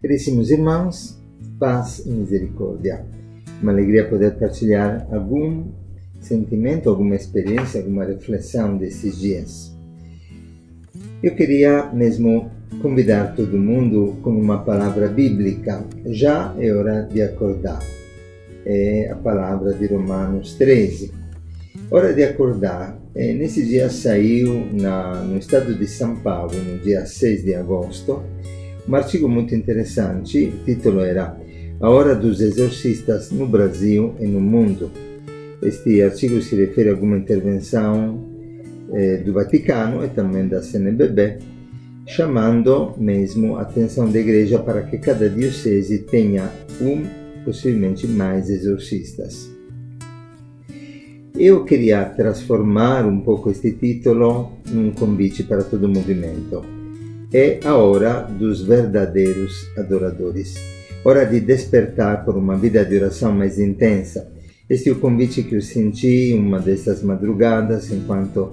Caríssimos irmãos, paz e misericórdia. Uma alegria poder partilhar algum sentimento, alguma experiência, alguma reflexão desses dias. Eu queria mesmo convidar todo mundo com uma palavra bíblica. Já é hora de acordar. É a palavra de Romanos 13. Hora de acordar. Nesse dia saiu no estado de São Paulo, no dia 6 de agosto, um artigo muito interessante. O título era A Hora dos Exorcistas no Brasil e no Mundo. Este artigo se refere a alguma intervenção do Vaticano e também da CNBB, chamando mesmo a atenção da Igreja para que cada diocese tenha possivelmente mais exorcistas. Eu queria transformar um pouco este título num convite para todo o movimento. É a hora dos verdadeiros adoradores. Hora de despertar por uma vida de oração mais intensa. Este é o convite que eu senti uma dessas madrugadas, enquanto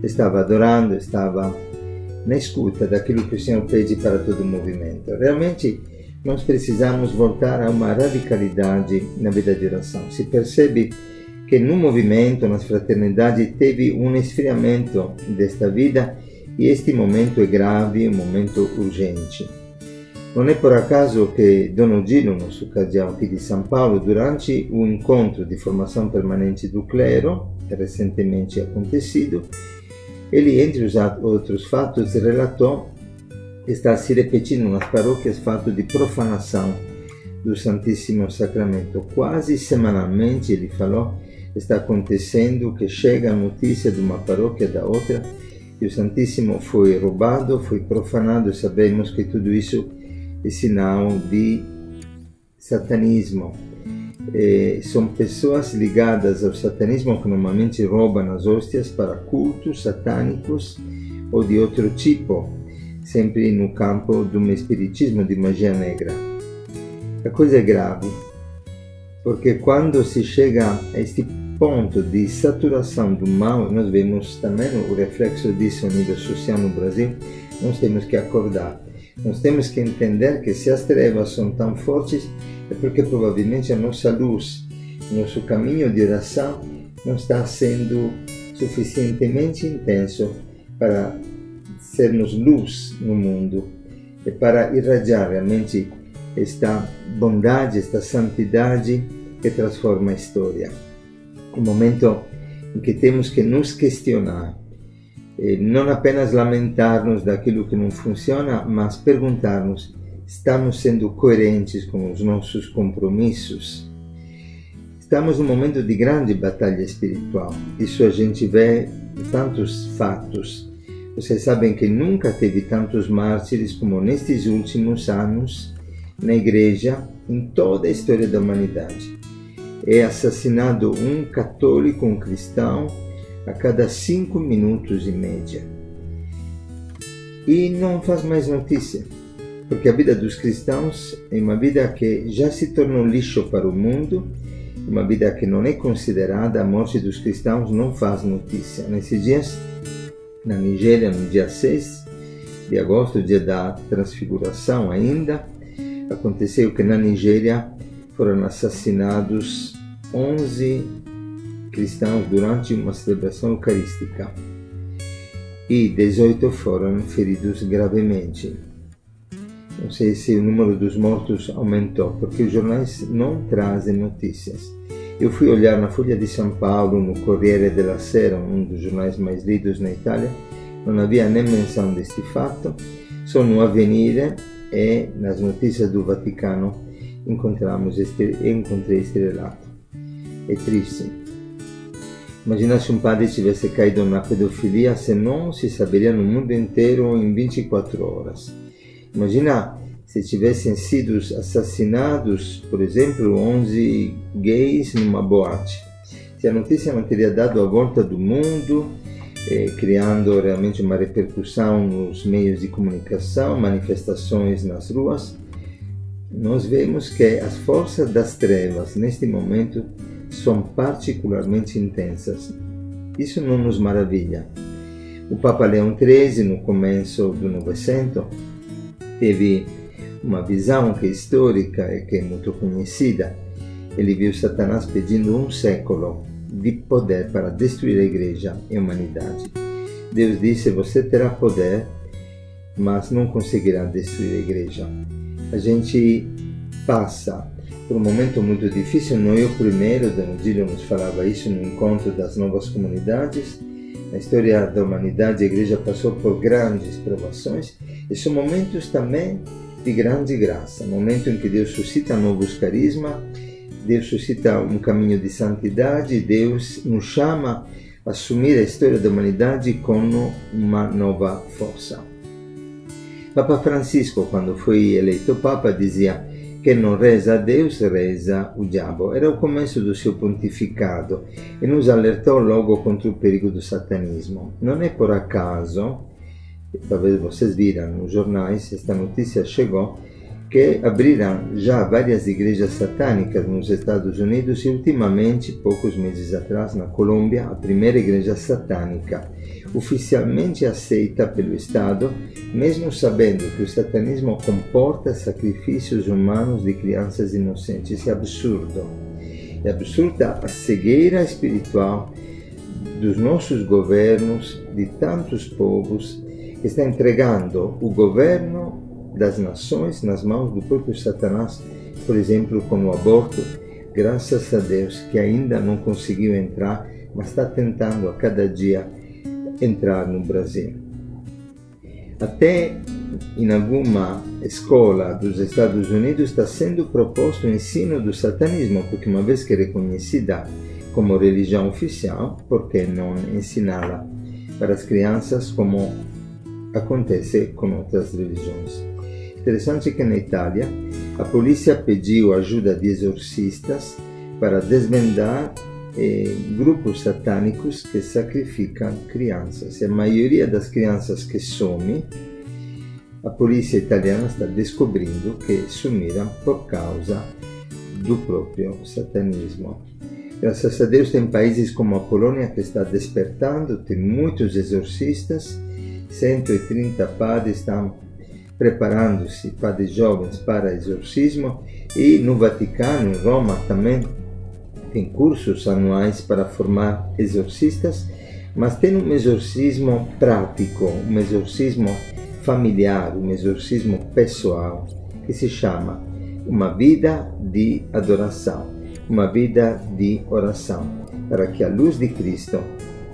estava adorando, estava na escuta daquilo que o Senhor pede para todo o movimento. Realmente, nós precisamos voltar a uma radicalidade na vida de oração. Se percebe que no movimento, nas fraternidades, teve um esfriamento desta vida e este momento é grave, um momento urgente. Não é por acaso que Dom Odilo, nosso cardeal aqui de São Paulo, durante o encontro de formação permanente do clero, recentemente acontecido, ele, entre os outros fatos, relatou que está se repetindo nas paróquias fato de profanação do Santíssimo Sacramento. Quase semanalmente, ele falou, está acontecendo que chega a notícia de uma paróquia da outra que o Santíssimo foi roubado, foi profanado. Sabemos que tudo isso é sinal de satanismo. São pessoas ligadas ao satanismo que normalmente roubam as hóstias para cultos satânicos ou de outro tipo, sempre no campo do espiritismo, de magia negra. A coisa é grave, porque quando se chega a este ponto de saturação do mal, nós vemos também o reflexo disso a nível social no Brasil. Nós temos que acordar. Nós temos que entender que se as trevas são tão fortes, é porque provavelmente a nossa luz, o nosso caminho de oração não está sendo suficientemente intenso para sermos luz no mundo e para irradiar realmente esta bondade, esta santidade que transforma a história. Um momento em que temos que nos questionar, não apenas lamentar-nos daquilo que não funciona, mas perguntar-nos: estamos sendo coerentes com os nossos compromissos? Estamos num momento de grande batalha espiritual. Isso a gente vê em tantos fatos. Vocês sabem que nunca teve tantos mártires como nestes últimos anos na Igreja, em toda a história da humanidade. É assassinado um católico, um cristão, a cada 5 minutos em média. E não faz mais notícia, porque a vida dos cristãos é uma vida que já se tornou lixo para o mundo, uma vida que não é considerada. A morte dos cristãos não faz notícia. Nesses dias, na Nigéria, no dia 6 de agosto, dia da transfiguração ainda, aconteceu que na Nigéria foram assassinados 11 cristãos durante uma celebração eucarística e 18 foram feridos gravemente. Não sei se o número dos mortos aumentou, porque os jornais não trazem notícias. Eu fui olhar na Folha de São Paulo, no Corriere della Sera, um dos jornais mais lidos na Itália, não havia nem menção deste fato. Só no Avvenire e nas notícias do Vaticano encontrei este relato. É triste. Imagina se um padre tivesse caído na pedofilia, se não se saberia no mundo inteiro em 24 horas. Imagina se tivessem sido assassinados, por exemplo, 11 gays numa boate. Se a notícia não teria dado a volta do mundo, criando realmente uma repercussão nos meios de comunicação, manifestações nas ruas, nós vemos que as forças das trevas, neste momento, são particularmente intensas. Isso não nos maravilha. O Papa Leão XIII, no começo do Novecento, teve uma visão que é histórica e que é muito conhecida. Ele viu Satanás pedindo um século de poder para destruir a igreja e a humanidade. Deus disse: você terá poder, mas não conseguirá destruir a igreja. A gente passa por um momento muito difícil. Eu primeiro, Danilo nos falava isso no encontro das novas comunidades. Na história da humanidade, a igreja passou por grandes provações e são momentos também de grande graça, momento em que Deus suscita novos carismas, Deus suscita um caminho de santidade, Deus nos chama a assumir a história da humanidade com uma nova força. Papa Francisco, quando foi eleito Papa, dizia: quem não reza a Deus, reza o diabo. Era o começo do seu pontificado e nos alertou logo contra o perigo do satanismo. Não é por acaso, talvez vocês viram nos jornais, esta notícia chegou, que abriram já várias igrejas satânicas nos Estados Unidos e ultimamente, poucos meses atrás, na Colômbia, a primeira igreja satânica, oficialmente aceita pelo Estado, mesmo sabendo que o satanismo comporta sacrifícios humanos de crianças inocentes. É absurdo. É absurda a cegueira espiritual dos nossos governos, de tantos povos, que está entregando o governo das nações nas mãos do próprio Satanás, por exemplo, com o aborto. Graças a Deus que ainda não conseguiu entrar, mas está tentando a cada dia entrar no Brasil. Até em alguma escola dos Estados Unidos está sendo proposto o ensino do satanismo, porque uma vez que é reconhecida como religião oficial, por que não ensiná-la para as crianças como acontece com outras religiões? Interessante que na Itália a polícia pediu ajuda de exorcistas para desvendar grupos satânicos que sacrificam crianças. E a maioria das crianças que somem, a polícia italiana está descobrindo que sumiram por causa do próprio satanismo. Graças a Deus tem países como a Polônia que está despertando, tem muitos exorcistas, 130 padres estão preparando-se, padres jovens, para exorcismo, e no Vaticano, em Roma, também tem cursos anuais para formar exorcistas, mas tem um exorcismo prático, um exorcismo familiar, um exorcismo pessoal, que se chama uma vida de adoração, uma vida de oração, para que a luz de Cristo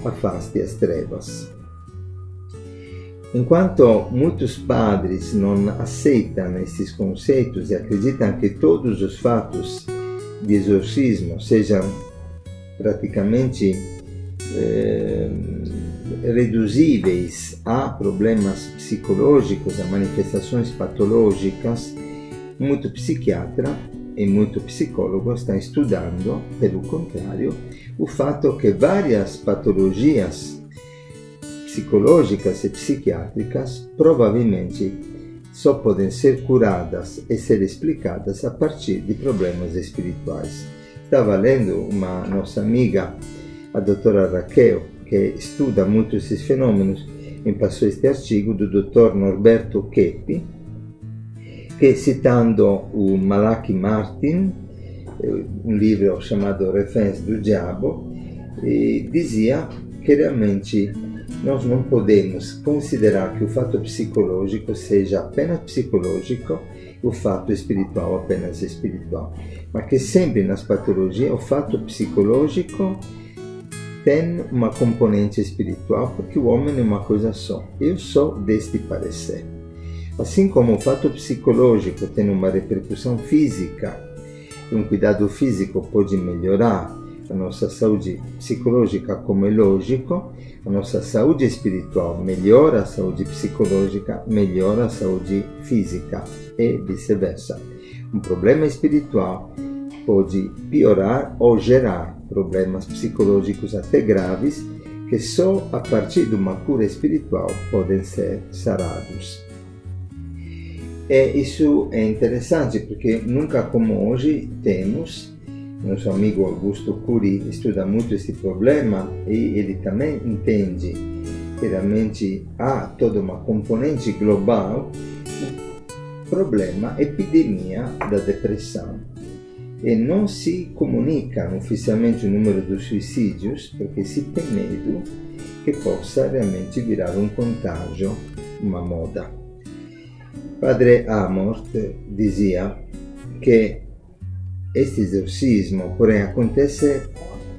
afaste as trevas. Enquanto muitos padres não aceitam esses conceitos e acreditam que todos os fatos de exorcismo sejam praticamente reduzíveis a problemas psicológicos, a manifestações patológicas, muito psiquiatra e muito psicólogo estão estudando, pelo contrário, o fato que várias patologias psicológicas e psiquiátricas provavelmente só podem ser curadas e ser explicadas a partir de problemas espirituais. Estava lendo uma nossa amiga, a doutora Raquel, que estuda muito esses fenômenos, me passou este artigo do Dr. Norberto Kepi, que, citando o Malachi Martin, um livro chamado Reféns do Diabo, dizia que realmente nós não podemos considerar que o fato psicológico seja apenas psicológico e o fato espiritual apenas espiritual, mas que sempre nas patologias o fato psicológico tem uma componente espiritual, porque o homem é uma coisa só. Eu sou deste parecer. Assim como o fato psicológico tem uma repercussão física, e um cuidado físico pode melhorar a nossa saúde psicológica, como é lógico, a nossa saúde espiritual melhora a saúde psicológica, melhora a saúde física e vice-versa. Um problema espiritual pode piorar ou gerar problemas psicológicos até graves, que só a partir de uma cura espiritual podem ser sarados. E isso é interessante porque nunca como hoje temos, nosso amigo Augusto Curi estuda muito esse problema e ele também entende que realmente há toda uma componente global problema, epidemia da depressão. E não se comunica ufficialmente o número dos suicídios perché si tem medo che possa realmente virare un contagio, uma moda. Padre Amort dizia que este exorcismo, porém, acontece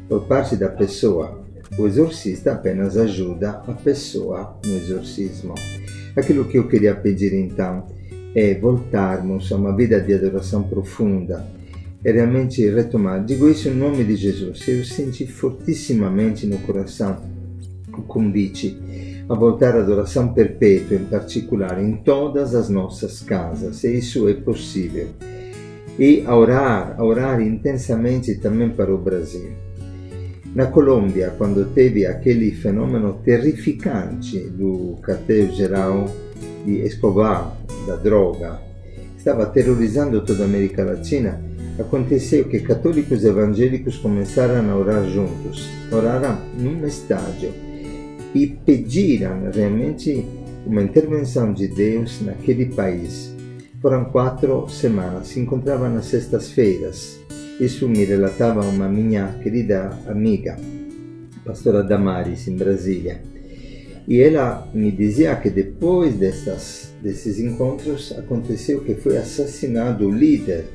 por parte da pessoa. O exorcista apenas ajuda a pessoa no exorcismo. Aquilo que eu queria pedir então é voltarmos a uma vida de adoração profunda e realmente retomar. Digo isso em nome de Jesus. Eu senti fortissimamente no coração o convite a voltar à adoração perpétua, em particular em todas as nossas casas, e isso é possível. E a orar intensamente também para o Brasil. Na Colômbia, quando teve aquele fenômeno terrificante do cartel geral de Escobar, da droga, estava aterrorizando toda a América Latina, aconteceu que católicos evangélicos começaram a orar juntos, oraram num estádio e pediram realmente uma intervenção de Deus naquele país. Foram 4 semanas, se encontravam nas sextas-feiras. Isso me relatava uma minha querida amiga, pastora Damaris, em Brasília. E ela me dizia que depois desses encontros aconteceu que foi assassinado o líder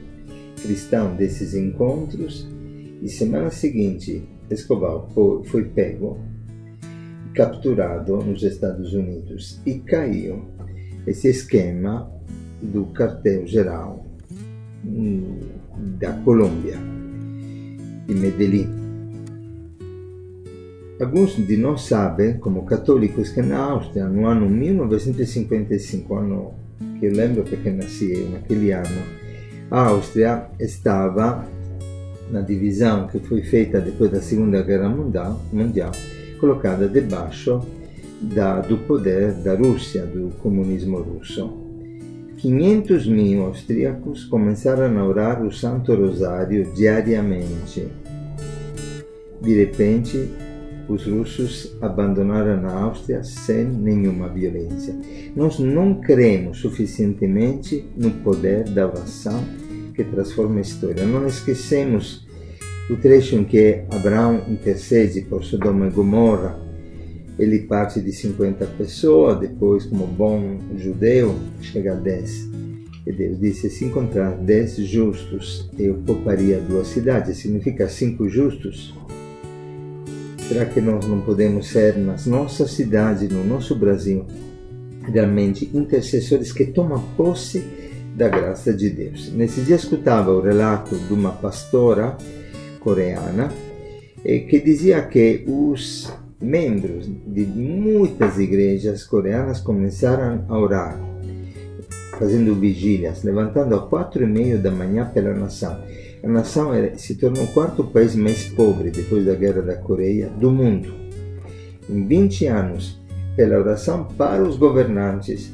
cristão desses encontros e semana seguinte Escobar foi pego, capturado nos Estados Unidos e caiu esse esquema do cartel geral da Colômbia, de Medellín. Alguns de nós sabem, como católicos, que na Áustria, no ano 1955, ano que eu lembro porque nasci naquele ano, a Áustria estava na divisão que foi feita depois da Segunda Guerra Mundial, colocada debaixo do poder da Rússia, do comunismo russo. 500.000 austríacos começaram a orar o Santo Rosário diariamente. De repente, os russos abandonaram a Áustria sem nenhuma violência. Nós não cremos suficientemente no poder da oração que transforma a história. Não esquecemos o trecho em que Abraão intercede por Sodoma e Gomorra. Ele parte de 50 pessoas, depois, como bom judeu, chega a 10. E Deus disse, se encontrar 10 justos, eu pouparia 2 cidades. Significa 5 justos. Será que nós não podemos ser, nas nossas cidades, no nosso Brasil, realmente intercessores que tomam posse da graça de Deus? Nesse dia escutava o relato de uma pastora coreana que dizia que os membros de muitas igrejas coreanas começaram a orar, fazendo vigílias, levantando às 4:30 da manhã pela nação. A nação se tornou o 4º país mais pobre depois da Guerra da Coreia do mundo. Em 20 anos, pela oração para os governantes,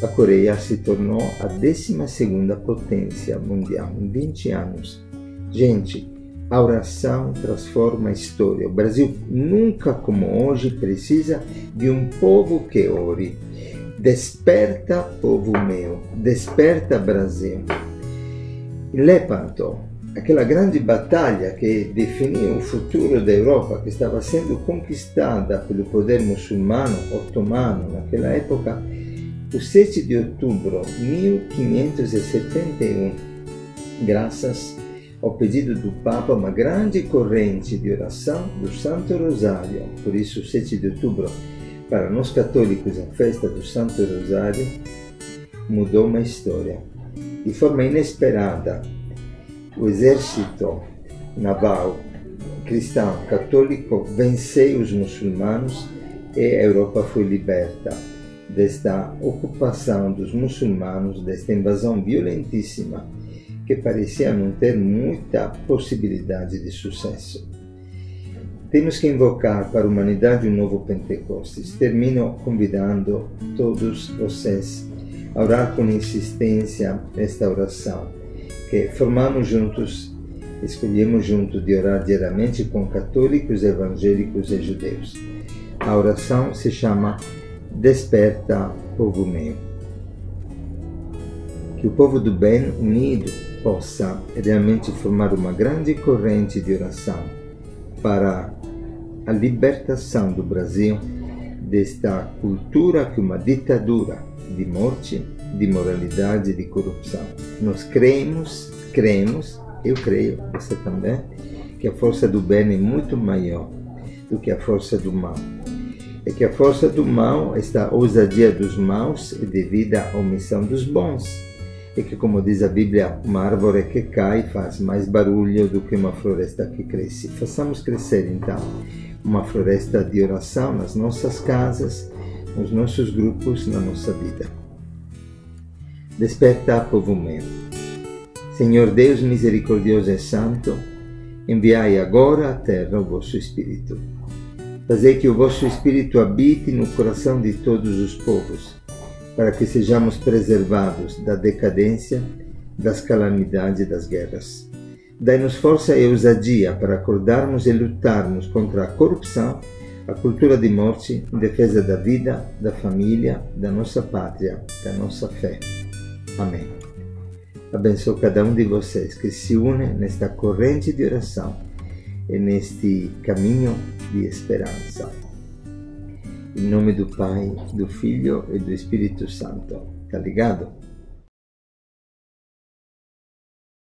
a Coreia se tornou a 12ª potência mundial. Em 20 anos. Gente, a oração transforma a história. O Brasil nunca como hoje precisa de um povo que ore. Desperta, povo meu, desperta, Brasil. Em Lepanto, aquela grande batalha que definia o futuro da Europa, que estava sendo conquistada pelo poder muçulmano otomano naquela época, o 7 de outubro de 1571, graças ao pedido do Papa, uma grande corrente de oração do Santo Rosário. Por isso, o 7 de outubro, para nós católicos, a festa do Santo Rosário, mudou uma história. De forma inesperada, o exército naval cristão católico venceu os muçulmanos e a Europa foi liberta desta ocupação dos muçulmanos, desta invasão violentíssima que parecia não ter muita possibilidade de sucesso. Temos que invocar para a humanidade um novo Pentecostes. Termino convidando todos vocês a orar com insistência esta oração, que formamos juntos, escolhemos juntos de orar diariamente com católicos, evangélicos e judeus. A oração se chama Desperta, povo meu. que o povo do bem unido possa realmente formar uma grande corrente de oração para a libertação do Brasil desta cultura que é uma ditadura de morte, de moralidade e de corrupção. Nós cremos, eu creio, você também, que a força do bem é muito maior do que a força do mal. E que a força do mal, esta ousadia dos maus, é devida à omissão dos bons. E que, como diz a Bíblia, uma árvore que cai faz mais barulho do que uma floresta que cresce. Façamos crescer, então, uma floresta de oração nas nossas casas, nos nossos grupos, na nossa vida. Desperta, povo meu. Senhor Deus misericordioso e santo, enviai agora à terra o vosso Espírito. Fazei que o vosso Espírito habite no coração de todos os povos, para que sejamos preservados da decadência, das calamidades e das guerras. Dai-nos força e ousadia para acordarmos e lutarmos contra a corrupção, a cultura de morte, em defesa da vida, da família, da nossa pátria, da nossa fé. Amém. Abençoo cada um de vocês que se une nesta corrente de oração e neste caminho de esperança. Em nome do Pai, do Filho e do Espírito Santo. Tá ligado?